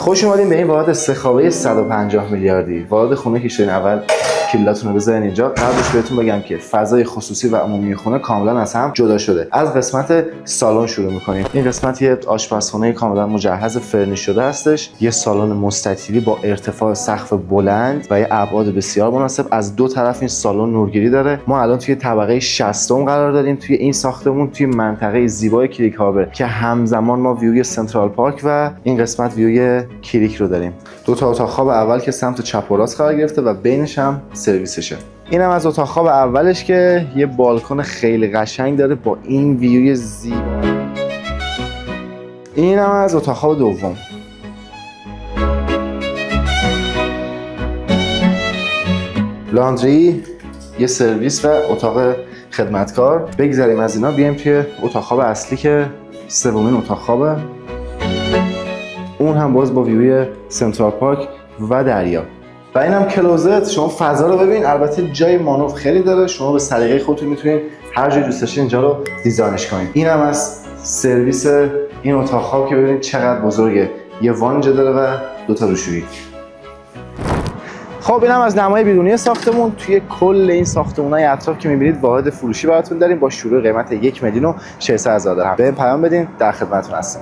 خوش اومدین به این واحد استخابه 150 میلیاردی. واحد خونه که شدین اول کلیداتون رو بذارین اینجا. قبلش بهتون بگم که فضای خصوصی و عمومی خونه کاملا از هم جدا شده. از قسمت سالن شروع می‌کنیم. این قسمت یه آشپزخونه کاملا مجهز فرنیش شده هستش. یه سالن مستطیلی با ارتفاع سقف بلند و یه ابعاد بسیار مناسب. از دو طرف این سالن نورگیری داره. ما الان توی طبقه 60 قرار داریم توی این ساختمون، توی منطقه زیبای کلیک هاربر که همزمان ما ویوی سنترال پارک و این قسمت ویوی کلیک رو داریم. دو تا اتاق خواب اول که سمت چپ و راست قرار گرفته و بینش هم سرویسشه. اینم از اتاق خواب اولش که یه بالکن خیلی قشنگ داره با این ویوی زیبا. اینم از اتاق خواب دوم. لاندری، یه سرویس و اتاق خدمتکار. بگذاریم از اینا بیایم توی اتاق خواب اصلی که سومین اتاق خوابه. اون هم باز با ویوی سنترال پارک و دریا. و اینم کلوزت. شما فضا رو ببین، البته جای مانور خیلی داره، شما به سلیقه خودتون میتونید هر جای دوست داشتین اینجا رو دیزاینش کنید. اینم از سرویس این اتاق خواب که ببینید چقدر بزرگه. یه وان اینجا داره و دو تا روشویی. خب اینم از نمای بیرونی ساختمون. توی کل این ساختمونای اطراف که میبینید واحد فروشی براتون داریم با شروع قیمت 1,600,000 درهم. بهم پیام بدین، در خدمتتون هستیم.